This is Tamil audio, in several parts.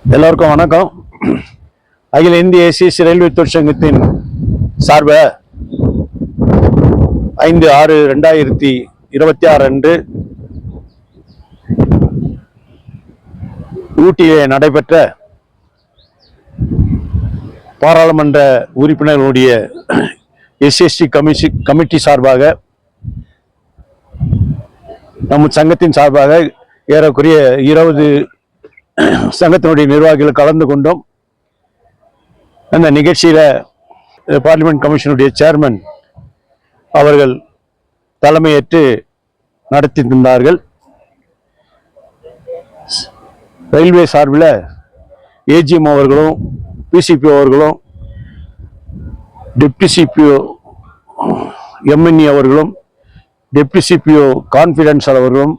எல்லோருக்கும் வணக்கம். அகில இந்திய எஸ்சிஎஸ்சி ரயில்வே தொழிற்சங்கத்தின் சார்பில் 5/6/2026 அன்று ஊட்டியிலே நடைபெற்ற பாராளுமன்ற உறுப்பினர்களுடைய எஸ்சிஎஸ்டி கமிட்டி சார்பாக நம் சங்கத்தின் சார்பாக ஏறக்குறைய 20 சங்கத்தினுடைய நிர்வாகிகள் கலந்து கொண்டோம். அந்த நிகழ்ச்சியில பார்லிமெண்ட் கமிஷனுடைய சேர்மன் அவர்கள் தலைமையேற்று நடத்தி தந்தார்கள். ரயில்வே சார்பில் ஏஜிஎம் அவர்களும் பிசிபி அவர்களும் டெப்டி சிபிஓ எம்என்இ அவர்களும் டெப்டி சிபிஓ கான்ஃபிடென்ஸ் அவர்களும்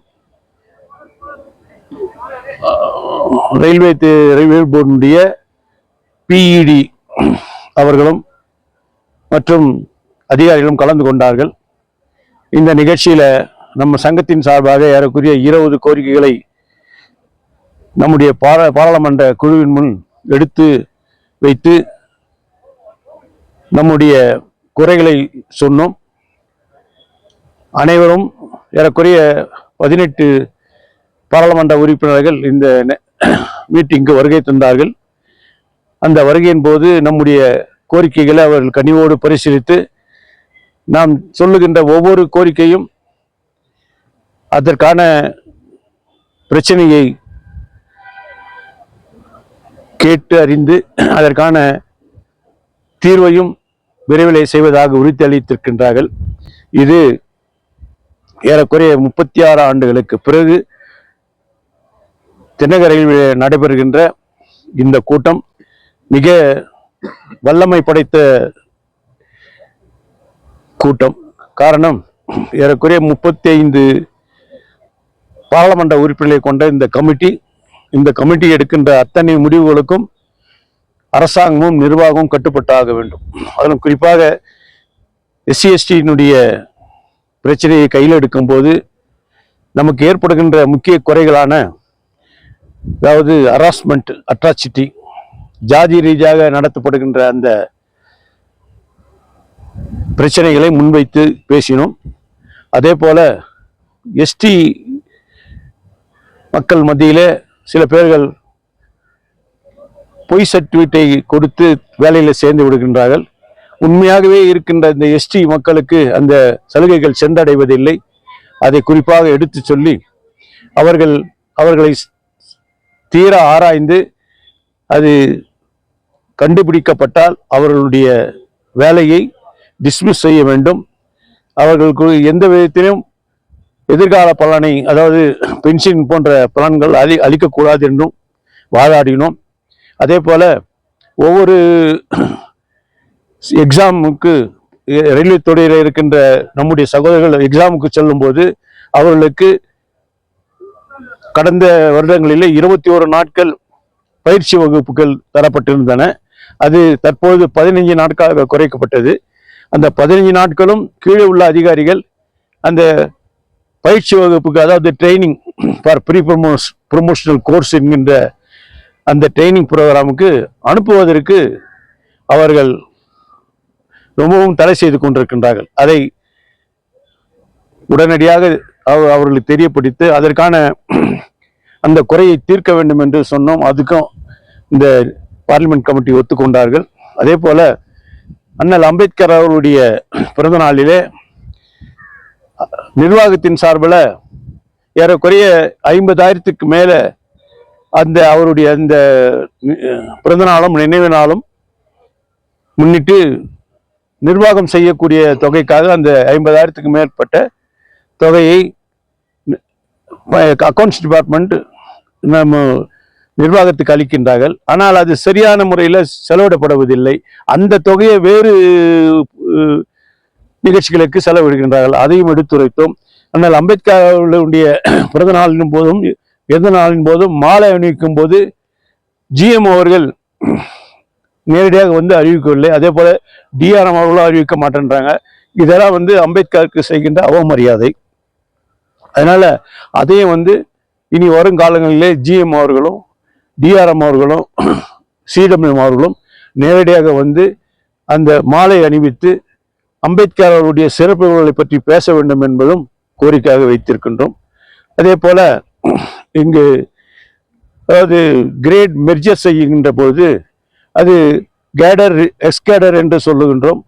ரயில்வே போர்டுடைய பிஇடி அவர்களும் மற்றும் அதிகாரிகளும் கலந்து கொண்டார்கள். இந்த நிகழ்ச்சியில நம்ம சங்கத்தின் சார்பாக ஏறக்குறைய 20 கோரிக்கைகளை நம்முடைய பாராளுமன்ற குழுவின் முன் எடுத்து வைத்து நம்முடைய குறைகளை சொன்னோம். அனைவரும் ஏறக்குறைய 18 பாராளுமன்ற உறுப்பினர்கள் இந்த மீட்டிங்கு வருகை தந்தார்கள். அந்த வருகையின் போது நம்முடைய கோரிக்கைகளை அவர்கள் கனிவோடு பரிசீலித்து நாம் சொல்லுகின்ற ஒவ்வொரு கோரிக்கையும் அதற்கான பிரச்சனையை கேட்டு அறிந்து அதற்கான தீர்வையும் விரைவிலே செய்வதாக உறுதியளித்திருக்கின்றார்கள். இது ஏறக்குறைய 36 ஆண்டுகளுக்கு பிறகு தென்னகரையில் நடைபெறுகின்ற இந்த கூட்டம் மிக வல்லமை படைத்த கூட்டம். காரணம், ஏறக்குறைய 35 பாராளுமன்ற உறுப்பினர்களை கொண்ட இந்த கமிட்டி எடுக்கின்ற அத்தனை முடிவுகளுக்கும் அரசாங்கமும் நிர்வாகமும் கட்டுப்பட்டாக வேண்டும். அதிலும் குறிப்பாக எஸ்சிஎஸ்டியினுடைய பிரச்சனையை கையில் எடுக்கும் போது நமக்கு ஏற்படுகின்ற முக்கிய குறைகளான, அதாவது ஹராஸ்மெண்ட், அட்ராசிட்டி, ஜாதி ரீதியாக நடத்தப்படுகின்ற அந்த பிரச்சனைகளை முன்வைத்து பேசினோம். அதே போல எஸ்டி மக்கள் மத்தியிலே சில பேர்கள் பொய் சர்டிபிகேட்டை கொடுத்து வேலையில் சேர்ந்து விடுகின்றார்கள். உண்மையாகவே இருக்கின்ற இந்த எஸ்டி மக்களுக்கு அந்த சலுகைகள் சென்றடைவதில்லை. அதை குறிப்பாக எடுத்து சொல்லி அவர்களை தீர ஆராய்ந்து அது கண்டுபிடிக்கப்பட்டால் அவர்களுடைய வேலையை டிஸ்மிஸ் செய்ய வேண்டும். அவர்களுக்கு எந்த விதத்திலும் எதிர்கால பலனை, அதாவது பென்ஷன் போன்ற பலன்கள் அளிக்கக்கூடாது என்றும் வாதாடினோம். அதே போல ஒவ்வொரு எக்ஸாமுக்கு ரயில்வே துறையில் இருக்கின்ற நம்முடைய சகோதரர்கள் எக்ஸாமுக்கு செல்லும் போது அவர்களுக்கு கடந்த வருடங்களிலே 21 நாட்கள் பயிற்சி வகுப்புகள் தரப்பட்டிருந்தன. அது தற்போது 15 நாட்களாக குறைக்கப்பட்டது. அந்த 15 நாட்களும் கீழே உள்ள அதிகாரிகள் அந்த பயிற்சி வகுப்புக்கு, அதாவது ட்ரைனிங் ஃபார் ப்ரொமோஷனல் கோர்ஸ் என்கின்ற அந்த ட்ரைனிங் ப்ரோக்ராமுக்கு அனுப்புவதற்கு அவர்கள் ரொம்பவும் தடை செய்து கொண்டிருக்கின்றார்கள். அதை உடனடியாக அவர்களுக்கு தெரியப்படுத்தி அதற்கான அந்த குறையை தீர்க்க வேண்டும் என்று சொன்னோம். அதுக்கும் இந்த பார்லிமெண்ட் கமிட்டி ஒத்துக்கொண்டார்கள். அதே போல அண்ணல் அம்பேத்கர் அவர்களுடைய பிறந்த நாளிலே நிர்வாகத்தின் சார்பில் ஏறக்குறைய 50,000க்கு மேல அந்த அவருடைய அந்த பிறந்த நாளும் நினைவு நாளும் முன்னிட்டு நிர்வாகம் செய்யக்கூடிய தொகைக்காக அந்த 50,000க்கு மேற்பட்ட தொகையை அக்கௌண்ட்ஸ் டிபார்ட்மெண்ட் நம்ம நிர்வாகத்துக்கு அளிக்கின்றார்கள். ஆனால் அது சரியான முறையில் செலவிடப்படுவதில்லை. அந்த தொகையை வேறு நிகழ்ச்சிகளுக்கு செலவிடுகின்றார்கள். அதையும் எடுத்துரைத்தோம். ஆனால் அம்பேத்கருடைய பிறந்த நாளின் போதும் எந்த நாளின் போதும் மாலை அணிவிக்கும் போது ஜிஎம் அவர்கள் நேரடியாக வந்து அறிவிக்கவில்லை. அதே போல டிஆர்எம் அவர்களும் அறிவிக்க மாட்டேன்றாங்க. இதெல்லாம் அம்பேத்கருக்கு செய்கின்ற அவமரியாதை. அதனால அதையும் இனி வருங்காலங்களிலே ஜிஎம் அவர்களும் டிஆர்எம் அவர்களும் சிடபிள்யூஎம் அவர்களும் நேரடியாக வந்து அந்த மாலை அணிவித்து அம்பேத்கர் அவருடைய சிறப்புகளை பற்றி பேச வேண்டும் என்பதும் கோரிக்கையாக வைத்திருக்கின்றோம். அதே போல இங்கு அதாவது கிரேட் மெர்ஜர் செய்கின்ற போது அது கேடர் எக்ஸ்கேடர் என்று சொல்லுகின்றோம்.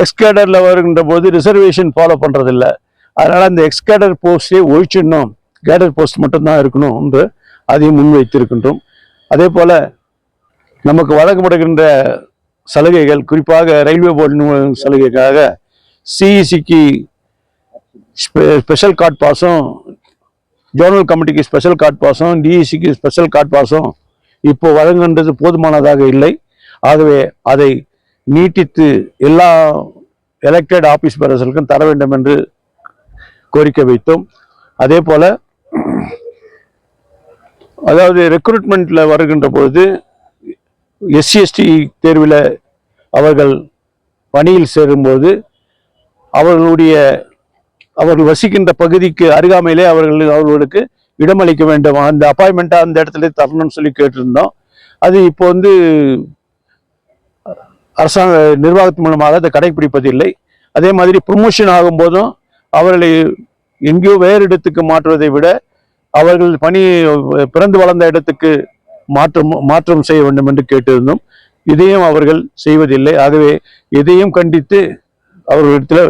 எக்ஸ்கேடர்ல வருகின்ற போது ரிசர்வேஷன் ஃபாலோ பண்றதில்லை. அதனால அந்த எக்ஸ்கேடர் போஸ்டே ஒழிச்சிடணும், கேடர் போஸ்ட் மட்டும்தான் இருக்கணும் என்று அதையும் முன்வைத்திருக்கின்றோம். அதே போல நமக்கு வழங்கப்படுகின்ற சலுகைகள், குறிப்பாக ரயில்வே போர்டு சலுகைக்காக சிஇசிக்கு ஸ்பெஷல் கார்டு பாஸும், ஜோனல் கமிட்டிக்கு ஸ்பெஷல் கார்டு பாஸும், டிஇசிக்கு ஸ்பெஷல் கார்டு பாஸும் இப்போ வழங்குகின்றது போதுமானதாக இல்லை. ஆகவே அதை நீட்டித்து எல்லா எலெக்டட் ஆபீஸ் பேரர்களுக்கும் தர வேண்டும் என்று கோரிக்கை வைத்தோம். அதே போல அதாவது ரெக்ரூட்மெண்ட்ல வருகின்ற பொழுது SC/ST தேர்வில் அவர்கள் பணியில் சேரும்போது அவர்கள் வசிக்கின்ற பகுதிக்கு அருகாமையிலே அவர்களுக்கு இடமளிக்க வேண்டும். அந்த அப்பாயின்மெண்ட்டை அந்த இடத்துல தரணும்னு சொல்லி கேட்டிருந்தோம். அது இப்போ வந்து அரசாங்க நிர்வாகத்தின் மூலமாக அதை கடைபிடிப்பதில்லை. அதே மாதிரி ப்ரொமோஷன் ஆகும்போதும் அவர்களை எங்கேயோ வேறு இடத்துக்கு மாற்றுவதை விட அவர்கள் பணி பிறந்து வளர்ந்த இடத்துக்கு மாற்றம் செய்ய வேண்டும் என்று கேட்டிருந்தோம். இதையும் அவர்கள் செய்வதில்லை. ஆகவே இதையும் கண்டித்து அவர்களிடத்தில்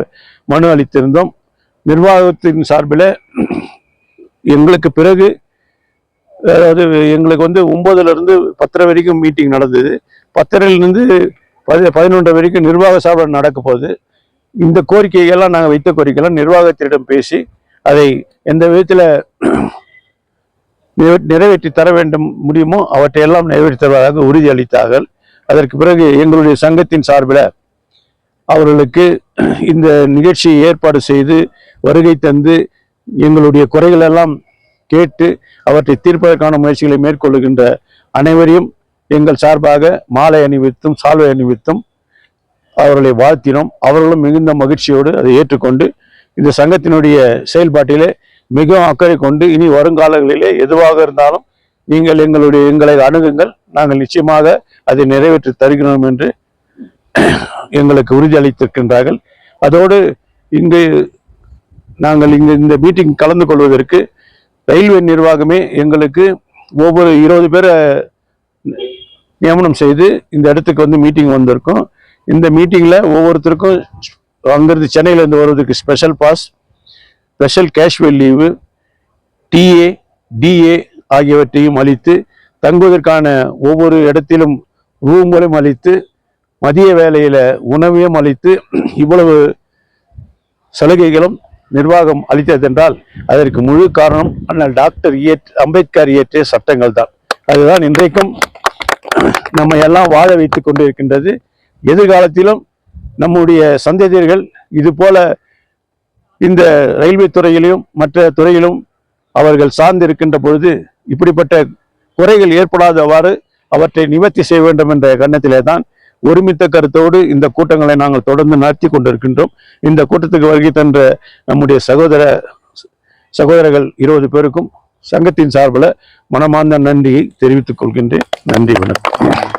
மனு அளித்திருந்தோம். நிர்வாகத்தின் சார்பில் எங்களுக்கு பிறகு அதாவது எங்களுக்கு வந்து 9லிருந்து 10 வரைக்கும் மீட்டிங் நடந்தது. 10லிருந்து 11 வரைக்கும் நிர்வாக சார்பில் நடக்க போகுது. இந்த கோரிக்கைகள்லாம் நாங்கள் வைத்த கோரிக்கைகள்லாம் நிர்வாகத்திடம் பேசி அதை எந்த விதத்தில் நிறைவேற்றி தர வேண்டும் முடியுமோ அவற்றையெல்லாம் நிறைவேற்றி தருவதாக உறுதியளித்தார்கள். அதற்கு பிறகு எங்களுடைய சங்கத்தின் சார்பில் அவர்களுக்கு இந்த நிகழ்ச்சியை ஏற்பாடு செய்து வருகை தந்து எங்களுடைய குறைகள் எல்லாம் கேட்டு அவற்றை தீர்ப்பதற்கான முயற்சிகளை மேற்கொள்ளுகின்ற அனைவரையும் எங்கள் சார்பாக மாலை அணிவித்தும் சால்வை அணிவித்தும் அவர்களை வாழ்த்தினோம். அவர்களும் மிகுந்த மகிழ்ச்சியோடு அதை ஏற்றுக்கொண்டு இந்த சங்கத்தினுடைய செயல்பாட்டிலே மிகவும் அக்கறை கொண்டு இனி வருங்காலங்களிலே எதுவாக இருந்தாலும் நீங்கள் எங்களை அணுகுங்கள், நாங்கள் நிச்சயமாக அதை நிறைவேற்றி தருகிறோம் என்று எங்களுக்கு உறுதியளித்திருக்கின்றார்கள். அதோடு நாங்கள் இந்த மீட்டிங் கலந்து கொள்வதற்கு ரயில்வே நிர்வாகமே எங்களுக்கு ஒவ்வொரு 20 பேரை நியமனம் செய்து இந்த இடத்துக்கு வந்து மீட்டிங் வந்திருக்கோம். இந்த மீட்டிங்கில் ஒவ்வொருத்தருக்கும் அங்கிருந்து சென்னையிலேருந்து வருவதற்கு special pass, special casual leave, DA DA ஆகியவற்றையும் அளித்து தங்குவதற்கான ஒவ்வொரு இடத்திலும் ரூம்களையும் அளித்து மதிய வேளையில் உணவையும் அளித்து இவ்வளவு சலுகைகளும் நிர்வாகம் அளித்ததென்றால் அதற்கு முழு காரணம் அண்ணல் டாக்டர் அம்பேத்கர் இயற்றிய சட்டங்கள் தான். அதுதான் இன்றைக்கும் நம்ம எல்லாம் வாழ வைத்துக் கொண்டு இருக்கின்றது. எதிர்காலத்திலும் நம்முடைய சந்ததியர்கள் இது போல இந்த ரயில்வே துறையிலும் மற்ற துறையிலும் அவர்கள் சார்ந்து இருக்கின்ற பொழுது இப்படிப்பட்ட குறைகள் ஏற்படாதவாறு அவற்றை நிவர்த்தி செய்ய வேண்டும் என்ற கண்ணத்திலே தான் ஒருமித்த கருத்தோடு இந்த கூட்டங்களை நாங்கள் தொடர்ந்து நடத்தி கொண்டிருக்கின்றோம். இந்த கூட்டத்துக்கு வருகை தந்த நம்முடைய சகோதரர்கள் 20 பேருக்கும் சங்கத்தின் சார்பில் மனமார்ந்த நன்றியை தெரிவித்துக் கொள்கின்றேன். நன்றி, வணக்கம்.